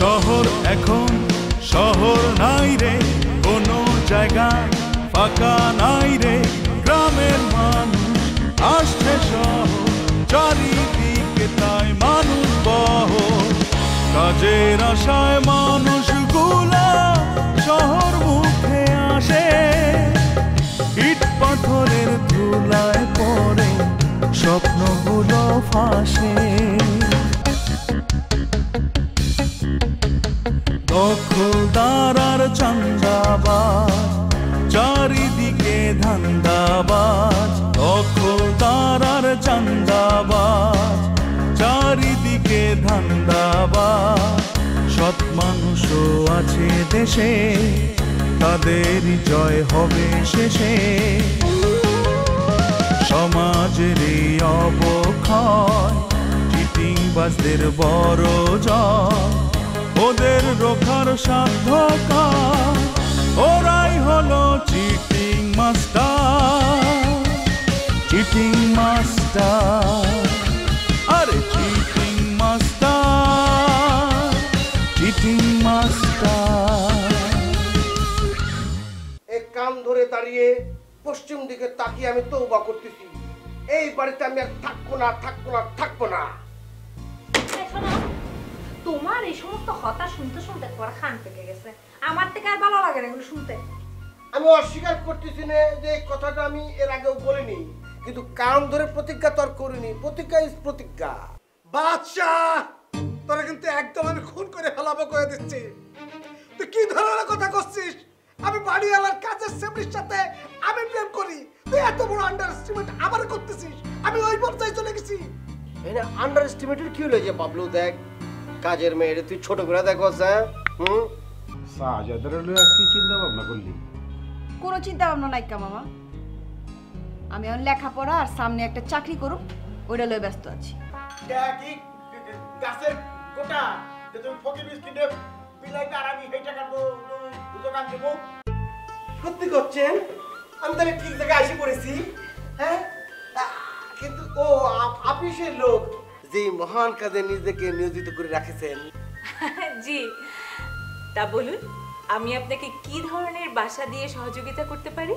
শহর এখন শহর নাই রে, কোনো জায়গা ফাঁকা নাই রে, গ্রামের মানুষ আসছে শহর, চারিদিকে তাই মানুষ বহ, কাজের আশায় মানুষগুলা শহর মুখে আসে, ইট পাথরের ধুলায় পড়ে স্বপ্নগুলো ফাঁসে। দখলদার আর চান্দাবাজ, চারিদিকে ধান্দাবাজ, দখলদার আর চান্দাবাজ, চারিদিকে ধান্দাবাজ, সৎ মানুষও আছে দেশে, তাদেরই জয় হবে শেষে। সমাজের এই অবক্ষয়, চিটিংবাজদের বড় জয়, ওদের রোখার সাধ্য কার, ওরাই হলো চিটিং মাস্টার, চিটিং মাস্টার, আরে চিটিং মাস্টার, চিটিং মাস্টার। এই কান ধরে দাঁড়িয়ে পশ্চিম দিকে তাকিয়ে আমি তওবা করতেছি, এই বাড়িতে আমি আর থাকবো না, থাকবো না, থাকবো না। তোমার এই সমস্ত হতা শুনতে শুনতে তোমার খান পেকে গেছে, আমার থেকে আর ভালো লাগে না এগুলো শুনতে। আমি অস্বীকার করতেছি না যে এই কথাটা আমি এর আগেও বলিনি, কিন্তু কান ধরে প্রতিজ্ঞা তো আর করিনি, প্রতিজ্ঞা ইজ প্রতিজ্ঞা। বাদশাহ, তোরা কিন্তু একদম আমি খুন করে ফেলাবো করে দিচ্ছি। তুই কি ধরনের কথা করছিস? আমি বাড়িওয়ালার কাজের সেমরির সাথে আমি প্রেম করি, তুই এত বড় আন্ডার এস্টিমেট আবার করতেছিস? আমি ওই পর্যায়ে চলে গেছি। এনে আন্ডার এস্টিমেটের কি হলো যে বাবলু, দেখ কাজের মেয়েরে তুই ছোট করে দেখো। সাজাদের লইয়া কি চিন্তা ভাবনা করলি? কোনো চিন্তা ভাবনা নাই কা মামা, আমি এখন লেখাপড়া আর সামনে একটা চাকরি করুম, ওইটা লয়ে ব্যস্ত আছি। কি গাছের গোটা যে তুমি ফকির বিস্কিটে বিলাইতে আর আমি এই টাকা দোকান দেব? সত্যি করছেন? আমি তাহলে ঠিক জায়গায় এসে পড়েছি। হ্যাঁ, কিন্তু ও আপনি সেই লোক যে মহান কাজে নিজেকে নিয়োজিত করে রাখেছেন। জি, তা বলুন আমি আপনাকে কি ধরনের বাসা দিয়ে সহযোগিতা করতে পারি?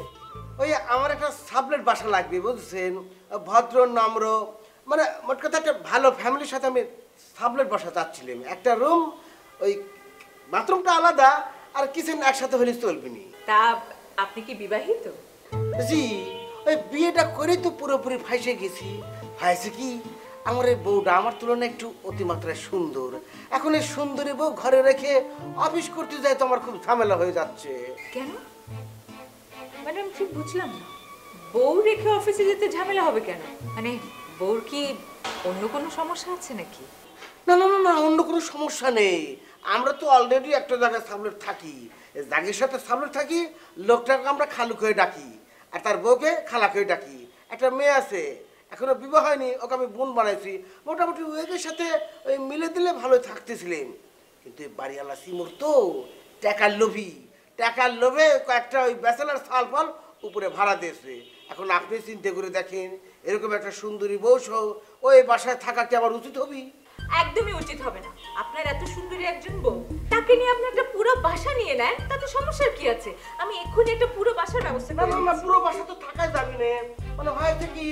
ওই আমার একটা সাবলেট বাসা লাগবে বুঝছেন, ভদ্র নম্র, মানে মোট কথা একটা ভালো ফ্যামিলির সাথে আমি সাবলেট বাসা চাচ্ছিলাম। একটা রুম, ওই বাথরুমটা আলাদা, আর কিচেন একসাথে হলে চলবে নি। তা আপনি কি বিবাহিত? জি, ওই বিয়েটা করে তো পুরোপুরি ফাইসে গেছি। ফাইসে কি, আমার এই বউটা আমার তুলনায় একটু অতিমাত্রায় সুন্দর। এখন এই সুন্দরী বউ ঘরে রেখে অফিস করতে যায় তো আমার খুব ঝামেলা হয়ে যাচ্ছে। কেন মানে আমি ঠিক বুঝলাম না, বউ রেখে অফিসে যেতে ঝামেলা হবে কেন? মানে বউর কি অন্য কোনো সমস্যা আছে নাকি? না না না না, অন্য কোনো সমস্যা নেই। আমরা তো অলরেডি একটা জায়গায় সাবলেট থাকি, জাগের সাথে সাবলেট থাকি। লোকটাকে আমরা খালু করে ডাকি, আর তার বউকে খালা করে ডাকি। একটা মেয়ে আছে, এখনো বিবাহ হয়নি, ওকে আমি বোন বানাইছি। মোটামুটি ওদের সাথে ওই মিলে দিলে ভালো থাকতেছিলেন। কিন্তু এই বাড়িওয়ালা সিমুর তো টাকার লোভী, টাকার লোভে কয়েকটা ওই ব্যাচেলার সাল ফল উপরে ভাড়া দিয়েছে। এখন আপনি চিন্তা করে দেখেন, এরকম একটা সুন্দরী বউ সহ ওই বাসায় থাকা কি আমার উচিত হবে? একদমই উচিত হবে না। আপনার এত সুন্দরী একজন বউ, তাকে নিয়ে আপনি একটা পুরো বাসা নিয়ে নেন, তাতে সমস্যার কি আছে? আমি এক্ষুনি একটা পুরো বাসার ব্যবস্থা না করে না দিচ্ছি। না, পুরো বাসা তো থাকাই যাবে না। মানে হয়তো কি,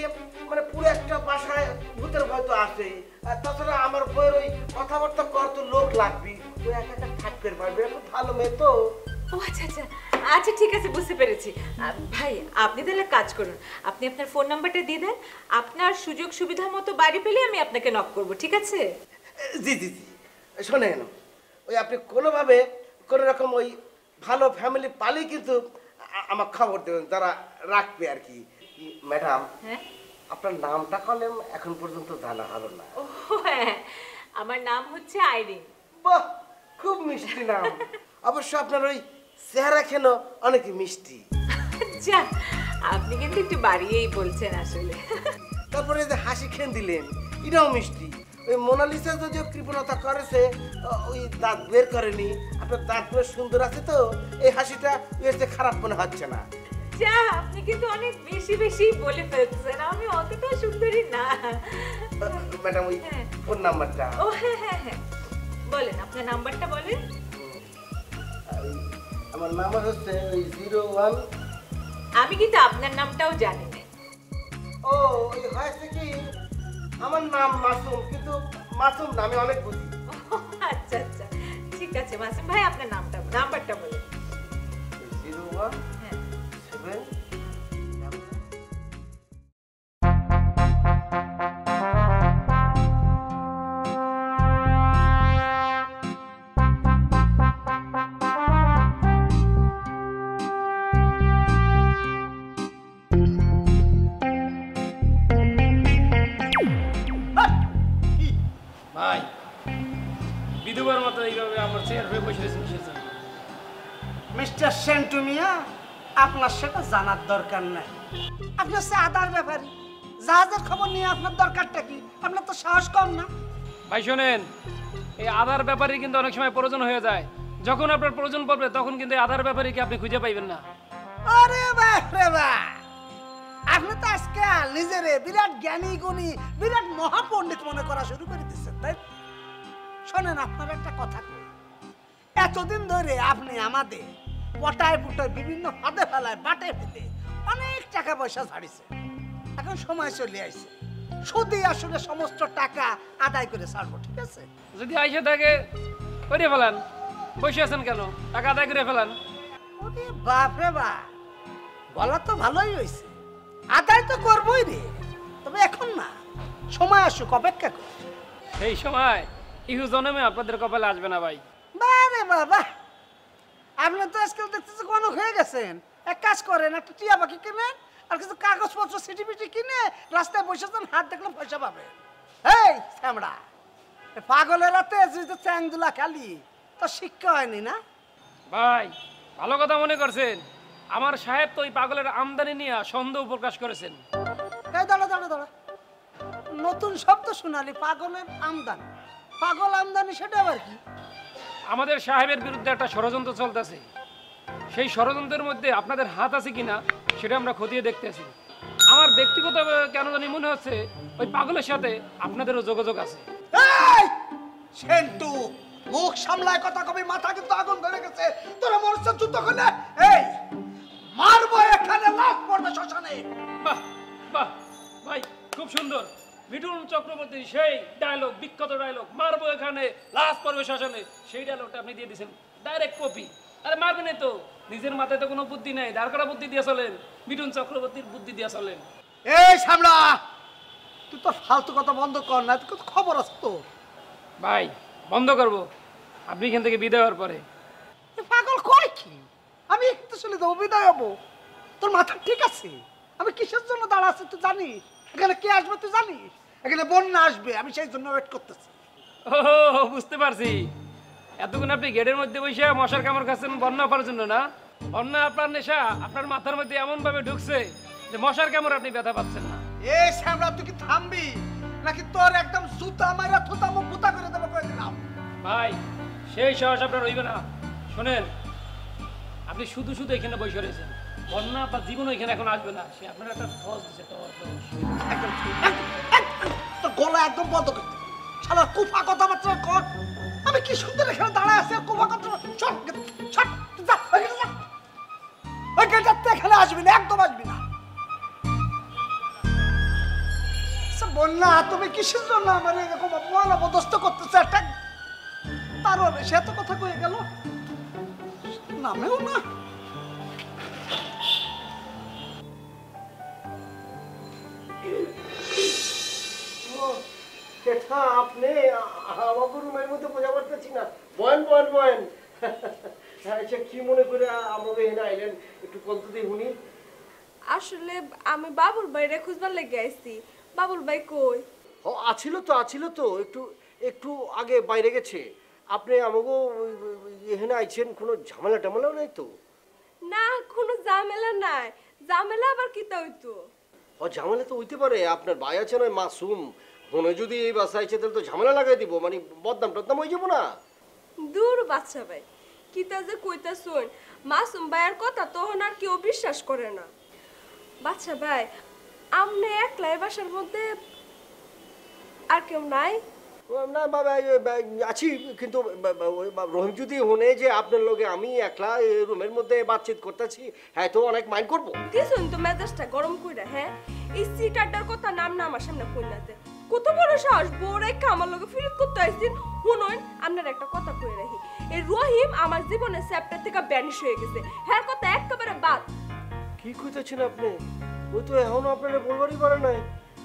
মানে পুরো একটা বাসায় ভূতের ভয় তো আছে। আর তাছাড়া আমার বইয়ের ওই কথাবার্তা কর তো লোক লাগবে, ওই একা একা থাকতে পারবে। খুব ভালো মেয়ে তো। ও আচ্ছা আচ্ছা আচ্ছা, ঠিক আছে, বুঝতে পেরেছি। ভাই আপনি তাহলে কাজ করুন, আপনি আপনার ফোন নাম্বারটা দিয়ে দেন। আপনার সুযোগ সুবিধা মতো বাড়ি পেলে আমি আপনাকে নক করব, ঠিক আছে? জি জি জি, শোনেন, ওই আপনি কোনোভাবে কোনো রকম ওই ভালো ফ্যামিলি পালি কিন্তু আমার খবর দেবেন, তারা রাখবে আর কি। ম্যাডাম, হ্যাঁ, আপনার নামটা কলেম এখন পর্যন্ত জানা হলো না। ও হ্যাঁ, আমার নাম হচ্ছে আইরিন। বাহ, খুব মিষ্টি নাম। অবশ্য আপনার ওই চেহারা কেন অনেক মিষ্টি। যা, আপনি কিন্তু একটু বাড়িয়েই বলছেন আসলে। তারপরে যে হাসি খেন দিলেন, এটাও মিষ্টি। ওই মোনালিসা যদিও কৃপণতা করেছে, ওই দাঁত বের করেনি। আপনার দাঁতগুলো সুন্দর আছে তো এই হাসিটা এর চেয়ে খারাপ মনে হচ্ছে না। যা, আপনি কিন্তু অনেক বেশি বেশি বলে ফেলছেন, আমি অতটা সুন্দরী না। ম্যাডাম, ওই ফোন নাম্বারটা। ও হ্যাঁ হ্যাঁ হ্যাঁ, বলেন আপনার নাম্বারটা বলেন। আমার নাম্বার হচ্ছে ওই 01। আমি কিন্তু আপনার নামটাও জানি না। ও ওই হয়েছে কি, আমার নাম মাসুম, কিন্তু মাসুম না, আমি অনেক বুঝি। ও, আচ্ছা আচ্ছা, ঠিক আছে মাসুম ভাই, আপনার নাম্বারটা বলেন। 01 হ্যাঁ 7। ভাই বিধবার মতো এইভাবে আমার চেয়ার হয়ে বসে রয়েছেন কিসের জন্য? মিস্টার সেন্টু মিয়া, আপনার সেটা জানার দরকার নাই। আপনি হচ্ছে আদার ব্যাপারী, জাহাজের খবর নিয়ে আপনার দরকারটা কি? আপনার তো সাহস কম না? ভাই শোনেন, এই আধার ব্যাপারে কিন্তু অনেক সময় প্রয়োজন হয়ে যায়। যখন আপনার প্রয়োজন পড়বে তখন কিন্তু এই আধার ব্যাপারে কি আপনি খুঁজে পাইবেন না। আরে বাহ রে বাহ, আপনি তো আজকে নিজেরে বিরাট জ্ঞানী গুণী, বিরাট মহাপণ্ডিত মনে করা শুরু করে দিচ্ছেন, তাই? শোনেন, আপনার একটা কথা কই, এতদিন ধরে আপনি আমাদের পটায় পুটায় বিভিন্ন ফাঁদে ফেলায় বাটে ফেলে অনেক টাকা পয়সা ছাড়িছে। এখন সময় চলে আসছে, সুদে আসলে সমস্ত টাকা আদায় করে ছাড়বো, ঠিক আছে? যদি আইসে থাকে করে ফেলান, বসে আছেন কেন? টাকা আদায় করে ফেলান। ওরে বাপ রে বাপ, বলা তো ভালোই হয়েছে, আদায় তো করবোই রে, তবে এখন না, সময় আসুক, অপেক্ষা কর। সেই সময় ইহু জন্মে আপনাদের কপালে আসবে না ভাই। বারে বাবা, আপনি তো আজকাল দেখতেছি গণক হয়ে গেছেন। এক কাজ করেন, একটা টিয়া পাখি কিনেন আর কিছু কাগজপত্র সিটিপিটি কিনে রাস্তায় বসে যান, হাত দেখলে পয়সা পাবেন। এই শ্যামড়া, পাগলের রাতে যদি চ্যাংদুলা খালি, তো শিক্ষা হয়নি না? ভাই ভালো কথা মনে করছেন। আমার সাহেব তো ওই পাগলের আমদানি নিয়ে সন্দেহ প্রকাশ করেছেন। এই দাঁড়া দাঁড়া দাঁড়া, নতুন শব্দ শোনালি, পাগলের আমদানি। পাগল আমদানি সেটা আবার কি? আমাদের সাহেবের বিরুদ্ধে একটা ষড়যন্ত্র চলতেছে। সেই ষড়যন্ত্রের মধ্যে আপনাদের হাত আছে কিনা সেটা আমরা খতিয়ে দেখতেছি। আমার ব্যক্তিগত কেন জানি মনে হচ্ছে ওই পাগলের সাথে আপনাদেরও যোগাযোগ আছে। এই সেন্টু, মুখ সামলায় কথা কবি, মাথা কিন্তু আগুন ধরে গেছে। তোরা মরছে যুদ্ধ করলে, এই মারবো এখানে, লাভ পড়বে শ্মশানে। বাহ বাহ ভাই, খুব সুন্দর। মিঠুন চক্রবর্তী সেই ডায়লগ, বিখ্যাত ডায়লগ, মারবো এখানে লাশ পড়বে শ্মশানে, সেই ডায়লগটা আপনি দিয়ে দিয়েছেন, ডাইরেক্ট কপি। আরে মারবেন তো, নিজের মাথায় তো কোনো বুদ্ধি নেই, দাঁড় বুদ্ধি দিয়ে চলেন, মিঠুন চক্রবর্তীর বুদ্ধি দিয়ে চলেন। এই সামলা, তুই তো ফালতু কথা বন্ধ কর না, তুই কত খবর আছে তো? ভাই বন্ধ করবো আপনি এখান থেকে বিদায় হওয়ার পরে। পাগল কয় কি? আমি একটু চলে যাবো, বিদায় হবো? তোর মাথা ঠিক আছে? আমি কিসের জন্য দাঁড়া আছি তুই জানিস? এখানে কে আসবে তুই জানিস? এখানে বন্যা আসবে, আমি সেই জন্য ওয়েট করতেছি। ও বুঝতে পারছি, এতক্ষণ আপনি গেটের মধ্যে বসে মশার কামড় খাচ্ছেন বন্যা পাওয়ার জন্য না? বন্যা আপনার নেশা আপনার মাথার মধ্যে এমন ভাবে ঢুকছে যে মশার কামড় আপনি ব্যথা পাচ্ছেন না। এই শ্যামলা, তুই কি থামবি নাকি তোর একদম জুতা মাইরা থুতা মুখ বুতা করে দেবো করে দিলাম? ভাই সেই সাহস আপনার হইবে না। শোনেন, আপনি শুধু শুধু এখানে বসে রয়েছেন, বন্যা বা জীবন এখানে এখন আসবে না। সে আপনার একটা টস দিচ্ছে, টস। তোর গলা একদম বন্ধ করতে, শালা কুফা কথাবার্তা কর। আমি কি সুন্দর এখানে দাঁড়ায় আছি আর কুফা কথা? চল ছট, যা ওইখানে যা, ওইখানে যাতে এখানে আসবি না, একদম আসবি না। বন্যা, তুমি কিসের জন্য আমার এরকম অপমান অপদস্থ করতেছে? একটা তারও সে এত কথা কয়ে গেল, নামেও না। এটা আপনি আমাকে রুমের মধ্যে বোঝা পারতেছি না। বয়েন বয়েন বয়েন, আচ্ছা কি মনে করে আমাকে এখানে আইলেন একটু বলতে দিই শুনি। আসলে আমি বাবুল ভাইরে খুঁজবার লেগে আইছি। বাবুল ভাই কই? ও আছিল তো একটু একটু আগে বাইরে গেছে। আপনি আমাকে এখানে আইছেন, কোনো ঝামেলা টামেলাও নাই তো? না, কোনো ঝামেলা নাই। ঝামেলা আবার কিতা হইতো? ও ঝামেলা তো হইতে পারে, আপনার ভাই আছে না মাসুম, মনে যদি এই বাসা আইছে তাহলে তো ঝামেলা লাগাই দিব, মানে বদনাম টদনাম হয়ে যাবো না? দূর বাচ্চা ভাই, কিতা যে কইতা শুন, মাসুম ভাইয়ের কথা তখন আর কেউ বিশ্বাস করে না। বাচ্চা ভাই, আমনে একলাই বাসার মধ্যে, আর কেউ নাই? না বাবা আছি, কিন্তু রহিম যদি হনে যে আপনার লগে আমি একলা রুমের মধ্যে বাতচিত করতেছি, হ্যাঁ তো অনেক মাইন্ড করবো। দিছুন তো মেজাজটা গরম কইরা, হ্যাঁ এই সিটারটার কথা নাম না আমার সামনে কইনাতে কত বড় সাহস, বড় একটা আমার লগে ফিরিত করতে আইছেন। শুনুন আপনার একটা কথা কই রাখি, এই রহিম আমার জীবনের চ্যাপ্টার থেকে ব্যানিশ হয়ে গেছে, হ্যাঁ কথা একেবারে বাদ। কি কইতেছেন আপনি? ওই তো এখনো আপনারা বলবারই পারে নাই,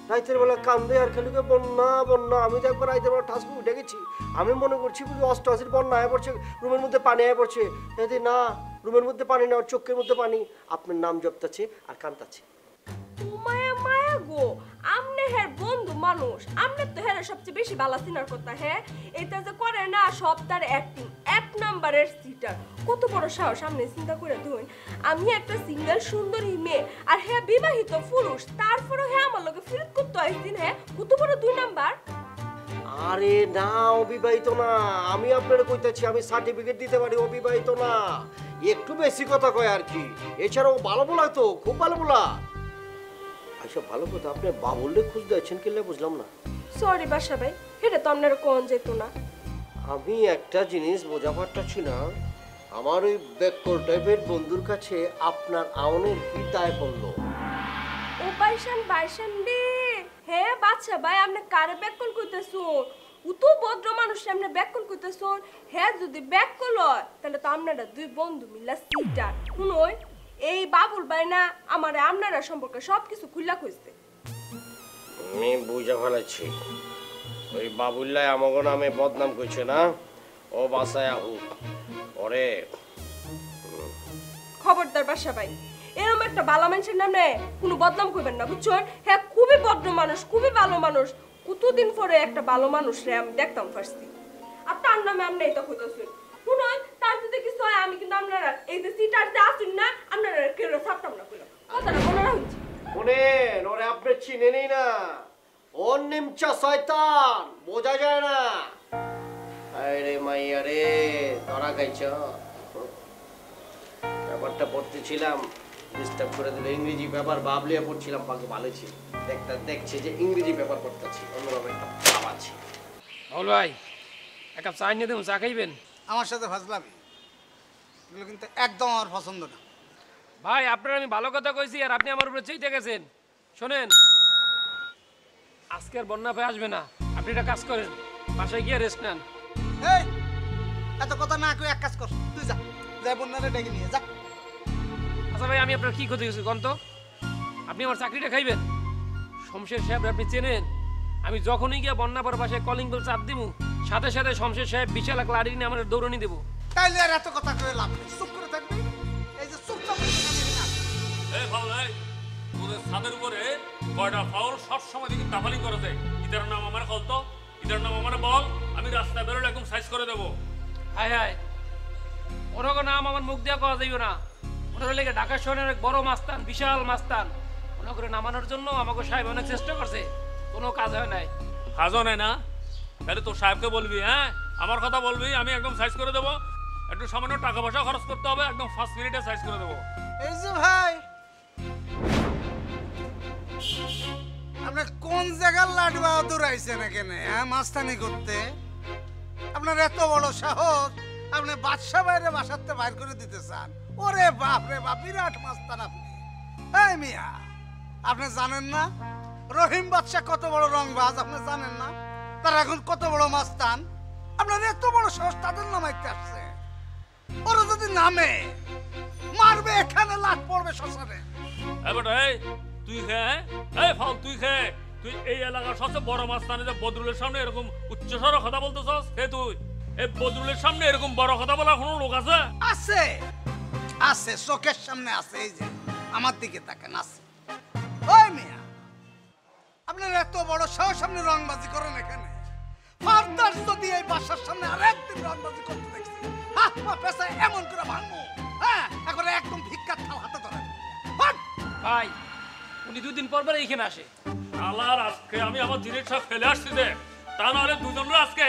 রাইতের বেলা কান্দে আর খালি বন্যা বন্যা। আমি তো একবার রাইতের বেলা ঠাসকে উঠে গেছি, আমি মনে করছি বুঝি অষ্টআশির বন্যা আয় পড়ছে, রুমের মধ্যে পানি আয় পড়ছে। এতে না, রুমের মধ্যে পানি না, ওর চোখের মধ্যে পানি। আপনার নাম জপতাছে আর কান্তাছে। মায়া মায়া গো, আমনে হ্যাঁ বন্ধু মানুষ, আমনে তো হ্যাঁ সবচেয়ে বেশি ভালো চিনার কথা। হ্যাঁ এটা যে করে না সব তার অ্যাক্টিং, এক নাম্বারের সিটার। কত বড় সাহস, আমনে চিন্তা করে ধরুন আমি একটা সিঙ্গেল সুন্দরী মেয়ে আর হ্যাঁ বিবাহিত পুরুষ, তারপরে হ্যাঁ আমার লগে ফিরত করতে আইছিন, হ্যাঁ কত বড় 2 নাম্বার। আরে না, অবিবাহিত না, আমি আপনারা কইতাছি আমি সার্টিফিকেট দিতে পারি, অবিবাহিত না। একটু বেশি কথা কয় আর কি, এছাড়াও ভালো বলা তো, খুব ভালো বলা। আচ্ছা ভালো কথা, আপনি বাবুলরে খুঁজ দিয়েছেন কিনা বুঝলাম না। সরি বাসা ভাই, এটা তো আপনার কোন যেত না। আমি একটা জিনিস বোঝা পারতাছি না, আমার ওই বেকর টাইপের বন্ধুর কাছে আপনার আউনের কি দায় পড়লো? ও বাইশান বাইশান রে, হ্যাঁ বাচ্চা ভাই আপনি কারে ব্যাককল কইতেছুন? ও তো ভদ্র মানুষ, আপনি ব্যাককল কইতেছুন। হ্যাঁ যদি ব্যাককল হয় তাহলে তো আপনারা 2 বন্ধু মিলা সিটার। শুনুন এই বাবুল ভাই না আমার আপনারা সম্পর্কে সবকিছু খুললা কইছে। আমি বুঝা ফেলেছি, ওই বাবুল্লাহ আমাকে নামে বদনাম করছে না, ও বাসায় আহুক ওরে। খবরদার বাসা ভাই, এরকম একটা ভালো মানুষের নামে কোনো বদনাম করবেন না বুঝছেন। হ্যাঁ খুবই ভদ্র মানুষ, খুবই ভালো মানুষ। কতদিন পরে একটা ভালো মানুষ রে আমি দেখতাম ফার্স্ট। আর তার নামে আপনি এটা কইতেছেন। শুনুন তার যদি কিছু হয় আমি কিন্তু আপনারা এই যে সিটার যে আসুন না, আপনারা কেউ ছাড়তাম না কইলাম, কথাটা মনে রাখুন। শুনেন, ওরে আপনি চিনেনই না, ওর নিমচা শয়তান, বোঝা যায় না। আরে মাইয়া রে, ধরা খাইছ। ব্যাপারটা পড়তেছিলাম, ডিস্টার্ব করে দিল। ইংরেজি পেপার বাবলিয়া পড়ছিলাম, পাকে ভালো ছিল। দেখছে যে ইংরেজি পেপার পড়তেছি, অন্যরকম একটা ভাব আছে। বাবুল ভাই এক কাপ চা নিয়ে দেবো, চা খাইবেন? আমার সাথে ফাজলামি এগুলো কিন্তু একদম আমার পছন্দ না। ভাই আপনার আমি ভালো কথা কইছি আর আপনি আমার উপরে চেইতে গেছেন। শোনেন, আজকে আর বন্যা ভাই আসবে না, আপনি একটা কাজ করেন, বাসায় গিয়ে রেস্ট নেন। এই এত কথা না কই এক কাজ কর, তুই যা, যাই বন্যারে ডেকে নিয়ে যা। আচ্ছা ভাই আমি আপনার কি ক্ষতি হয়েছে কন্ত? আপনি আমার চাকরিটা খাইবেন? শমশের সাহেব আপনি চেনেন? আমি যখনই গিয়ে বন্যা পর বাসায় কলিং বেল চাপ দিব, সাথে সাথে শমশের সাহেব বিশাল এক লাড়ি নিয়ে আমার দৌড়নি দেবো। তাইলে আর এত কথা কয়ে লাভ নেই, চুপ করে থাকবি। এই যে চুপ চাপ এই ফাউল ভাই, তোদের ছাদের উপরে কয়টা ফাউল সব সময় দেখি দাফালিং করে দেয়। ইদার নাম আমার কলতো, ইদার নাম আমার বল, আমি রাস্তায় বেরোলে একদম সাইজ করে দেবো। হায় হায়, ওরকম নাম আমার মুখ দিয়ে করা যাইবে না। ওনার লেগে ঢাকা শহরের এক বড় মাস্তান, বিশাল মাস্তান, ওনা করে নামানোর জন্য আমাকে সাহেব অনেক চেষ্টা করছে, কোনো কাজ হয় নাই। কাজও নেই না, তাহলে তোর সাহেবকে বলবি, হ্যাঁ আমার কথা বলবি, আমি একদম সাইজ করে দেবো। একটু সামান্য টাকা পয়সা খরচ করতে হবে, একদম ফার্স্ট মিনিটে সাইজ করে দেবো। এই যে ভাই, আপনার কোন জায়গার লাট বাহাদুর আইছেন এখানে, হ্যাঁ মাস্তানি করতে? আপনার এত বড় সাহস, আপনি বাদশা বাইরে বাসাতে বাইর করে দিতে চান? ওরে বাপ রে বাপ, বিরাট মাস্তান আপনি। এই মিয়া, আপনি জানেন না রহিম বাদশা কত বড় রংবাজ? আপনি জানেন না তারা এখন কত বড় মাস্তান? আপনার এত বড় সাহস তাদের নামাইতে আসছে? ওরা যদি নামে মারবে, এখানে লাট পড়বে শ্মশানে। এই তুই খেয়ে, এই ফাউল তুই খেয়ে, তুই এই এলাকার সবচেয়ে বড় মাস্তানি যে বদরুলের সামনে এরকম উচ্চস্বরে কথা বলতেছস? হে তুই, এই বদরুলের সামনে এরকম বড় কথা বলার কোনো লোক আছে? আছে আছে, চোখের সামনে আছে, এই যে আমার দিকে তাকান, আছে। ওই মিয়া, আপনার এত বড় সাহস, সামনে রংবাজি করেন এখানে? ফার্দার যদি এই বাসার সামনে আরেকদিন রংবাজি করতে দেখছি, হাত পা পেছায় এমন করে ভাঙবো, হ্যাঁ এখন একদম ভিক্ষার থাল হাতে ধরেন। ভাই উনি 2 দিন পর পর এইখানে আসে। আলার আজকে আমি আমার জিনিসটা ফেলে আসছি যে, তা নাহলে দুজনরা আজকে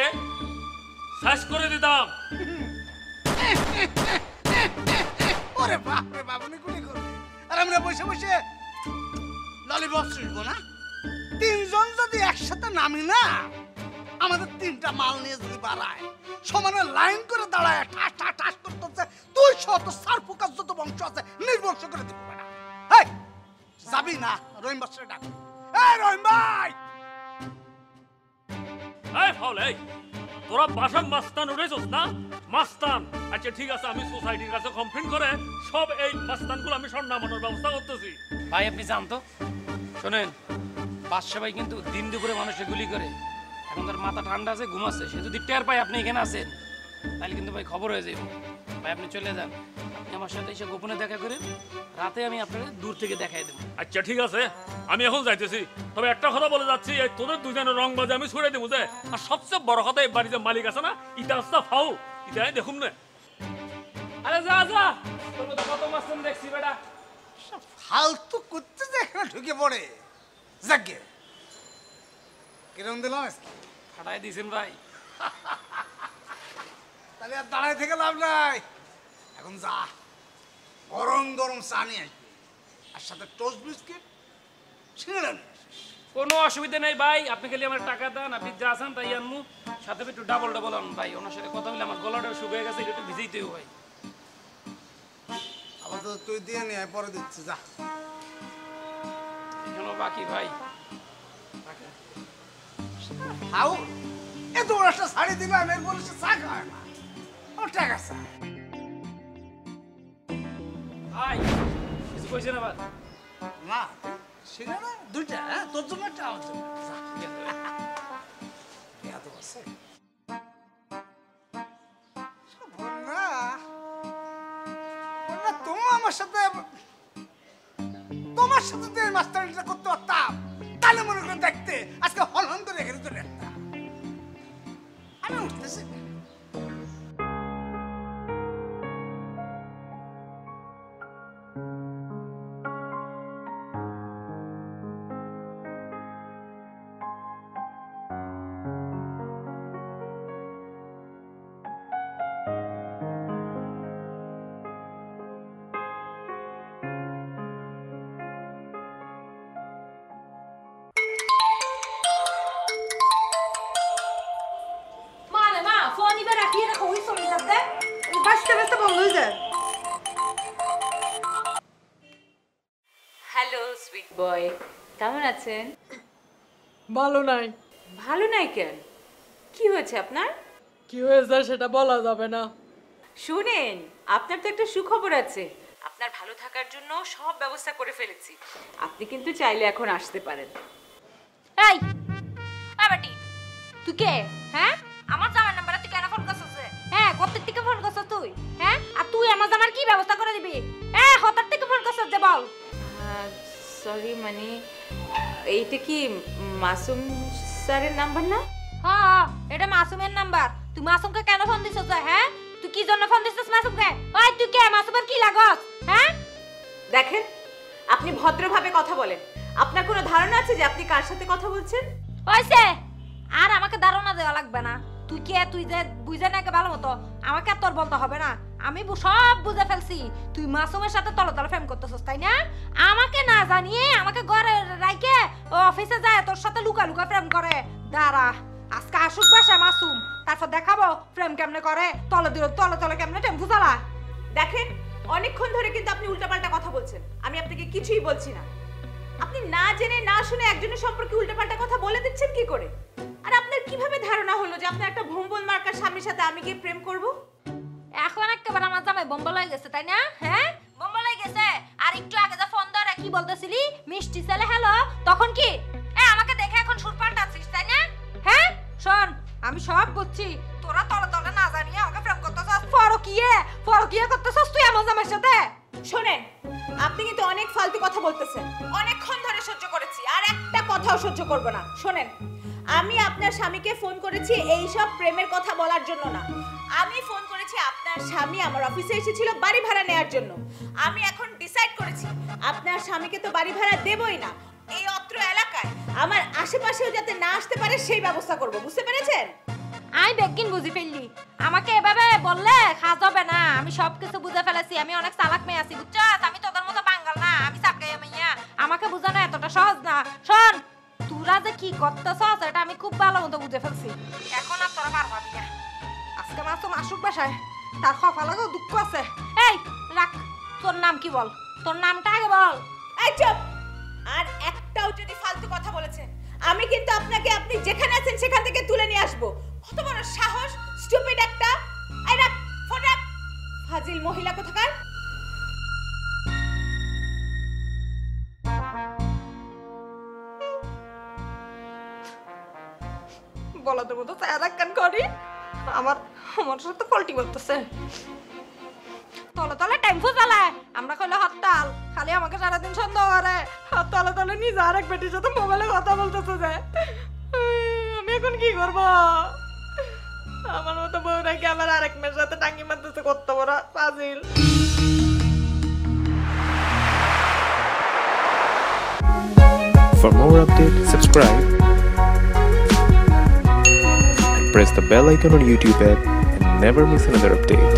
সাইজ করে দিতাম। ওরে বাপ রে বাপ, উনি গুলি করবে আর আমরা বসে বসে ললিপপ চুষবো না? 3 জন যদি একসাথে নামি না, আমাদের 3টা মাল নিয়ে যদি বাড়ায় সমানে লাইন করে দাঁড়ায় ঠাস ঠাস ঠাস করতেছে, তুই শত সার ফোকাস যত বংশ আছে নির্বংশ করে দিব বেটা। এই যাবি না? রহিম বাসরে ডাক। এই রহিম ভাই! এই ফাউল, এই তোরা বাসার মাস্তান উঠেছিস না? মাস্তান, আচ্ছা ঠিক আছে, আমি সোসাইটির কাছে কমপ্লেন করে সব এই মাস্তানগুলো আমি সব নামানোর ব্যবস্থা করতেছি। ভাই আপনি জান তো, শোনেন বাদশা ভাই কিন্তু দিন দুপুরে মানুষে গুলি করে, এখন তার মাথা ঠান্ডা আছে, ঘুমাচ্ছে, সে যদি টের পায় আপনি এখানে আছেন তাহলে কিন্তু ভাই খবর হয়ে যাবে। ভাই আপনি চলে যান, আপনি আমার সাথে এসে গোপনে দেখা করেন, রাতে আমি আপনাকে দূর থেকে দেখাই দেবো। আচ্ছা ঠিক আছে, আমি এখন যাইতেছি, তবে একটা কথা বলে যাচ্ছি, এই তোদের দুজনের রং বাজে আমি ছুড়ে দেবো যে, আর সবচেয়ে বড় কথা এই বাড়িতে মালিক আছে না, ইটা আসতে ফাউল, ইটাই দেখুন না। আরে যা যা, তোর মতো কত মাস্তান দেখছি বেটা। ফালতু করতে যে এখানে ঢুকে পড়ে। যাকে কিরম দিলাম ফাটাই দিয়েছেন ভাই। তাহলে আর দাঁড়ায় থেকে লাভ নাই, এখন যা গরম গরম চা নিয়ে আসবি, আর সাথে টোস্ট বিস্কিট ছিঁড়ে নিস। কোনো অসুবিধা নেই ভাই, আপনি খালি আমার টাকা দেন, আপনি যা চান তাই আনমু, সাথে একটু ডাবল ডাবল আনুন ভাই। ওনার সাথে কথা বলে আমার গলাটাও শুকিয়ে গেছে, একটু ভিজেইতেও ভাই। আবার তো তুই দিয়ে নিয়ে আয়, পরে দিচ্ছি যা। এখনো বাকি ভাই। হাউ এত বড় একটা শাড়ি দিবে, আমি বলে সে চা খায় না, আমার টাকা চা। ভাই কিছু কইছেন আবার? না সেটা না, দুইটা, হ্যাঁ তোর জন্য একটা, আমার জন্য যা। এত আছে আমার সাথে, তোমার সাথে যে মাস্টারিটা করতে পারতাম, তাহলে মনে করে দেখতে আজকে হলহন করে রেখে চলে আসতাম। আমি উঠতেছি হ্যালো সুইট বয়, কেমন আছেন? ভালো নাই। ভালো নাই কেন? কি হয়েছে আপনার? কি হয়েছে সেটা বলা যাবে না। শুনেন, আপনার তো একটা সুখবর আছে। আপনার ভালো থাকার জন্য সব ব্যবস্থা করে ফেলেছি, আপনি কিন্তু চাইলে এখন আসতে পারেন। এই বেটি তুই কে? হ্যাঁ আমার জামার নাম্বারে তুই কেন ফোন করছিস? হ্যাঁ কত থেকে ফোন করছিস তুই? হ্যাঁ আর তুই আমার জামার কি ব্যবস্থা করে দিবি? হ্যাঁ হঠাৎ থেকে ফোন করছিস যে বল। সরি, মানে এইটা কি মাসুম স্যারের নাম্বার না? হ্যাঁ এটা মাসুমের নাম্বার। তুই মাসুমকে কেন ফোন দিছিস? হ্যাঁ তুই কি জন্য ফোন দিছিস মাসুমকে? ওই তুই কে? মাসুমের কি লাগস? হ্যাঁ দেখেন, আপনি ভদ্রভাবে কথা বলেন। আপনার কোনো ধারণা আছে যে আপনি কার সাথে কথা বলছেন? হইছে, আর আমাকে ধারণা দেওয়া লাগবে না। তুই কে? তুই যে বুঝে নাকি ভালো মতো, আমাকে আর তোর বলতে হবে না। আমি সব বুঝে ফেলছি। তুই মাসুমের সাথে তলে তলে প্রেম করতেছিস, তাই না? আমাকে না জানিয়ে আমাকে ঘরে রাইকে অফিসে যায় তোর সাথে লুকা লুকা প্রেম করে। দাঁড়া, আজকে আসুক বাসায় মাসুম, তারপর দেখাবো প্রেম কেমনে করে, তলে দিল তলে তলে কেমনে টেম্পু চালা। দেখেন, অনেকক্ষণ ধরে কিন্তু আপনি উল্টাপাল্টা কথা বলছেন। আমি আপনাকে কিছুই বলছি না। আপনি না জেনে না শুনে একজনের সম্পর্কে উল্টাপাল্টা কথা বলে দিচ্ছেন কি করে? আর আপনার কিভাবে ধারণা হলো যে আপনার একটা ভম্বল মার্কার স্বামীর সাথে আমি গিয়ে প্রেম করব? এখন একেবারে আমার জামাই বম্বল হয়ে গেছে, তাই না? হ্যাঁ বম্বল হয়ে গেছে। আর একটু আগে যা ফোন ধরে কি বলতেছিলি? মিষ্টি ছেলে হ্যালো, তখন কি আমাকে দেখে এখন সুর পাল্টাচ্ছিস, তাই না? হ্যাঁ শোন, আমি সব বুঝছি। তোরা তলে তলে না জানিয়ে আমাকে প্রেম করতেছস, ফরকিয়ে করতেছস তুই আমার জামাইয়ের সাথে। শোনেন, আপনি কিন্তু অনেক ফালতু কথা বলতেছেন। অনেকক্ষণ ধরে সহ্য করেছি, আর একটা কথাও সহ্য করব না। শোনেন, আমি আপনার স্বামীকে ফোন করেছি এই সব প্রেমের কথা বলার জন্য না। আমি ফোন করেছি আপনার স্বামী আমার অফিসে এসেছিল বাড়ি ভাড়া নেওয়ার জন্য। আমি এখন ডিসাইড করেছি আপনার স্বামীকে তো বাড়ি ভাড়া দেবই না। এই অত্র এলাকায় আমার আশেপাশেও যাতে না আসতে পারে সেই ব্যবস্থা করব, বুঝতে পেরেছেন? আই বেগিন বুঝি ফেললি। আমাকে এভাবে বললে কাজ হবে না। আমি সবকিছু বুঝে ফেলেছি। আমি অনেক চালাক মেয়ে আছি, বুঝছস? আমি তোদের মতো বাঙ্গাল না, আমি চাপকাইয়া মাইয়া। আমাকে বুঝানো এতটা সহজ না। শোন, তোরা যে কি করতেছ এটা আমি খুব ভালো মতো বুঝে ফেলছি। এখন আর তোরা পারবা না। আজকে মাসুম আসুক বাসায়, তার কপালেও দুঃখ আছে। এই রাখ, তোর নাম কি বল? তোর নামটা আগে বল। এই চুপ! আর একটাও যদি ফালতু কথা বলেছেন আমি কিন্তু আপনাকে আপনি যেখানে আছেন সেখান থেকে তুলে নিয়ে আসবো। কত বড় সাহস! স্টুপিড একটা! এই রাখ, ফোন রাখ, ফাজিল মহিলা কোথাকার! বলাতে মতো চায়া কান করি আমার সাথে পল্টি করতেছে। তলে তলে টেম্পো চালায়, আমরা কইলে হরতাল, খালি আমাকে সারাদিন সন্দেহ করে। তলে তলে নিজে আরেক বেটির সাথে মোবাইলে কথা বলতেছে যে। আমি এখন কি করব? আমার মতো বউ নাকি আমার আরেক মেয়ের সাথে টাঙ্গি মারতেছে, কত বড় ফাজিল। For more updates, subscribe and press the bell icon on YouTube app and never miss another update.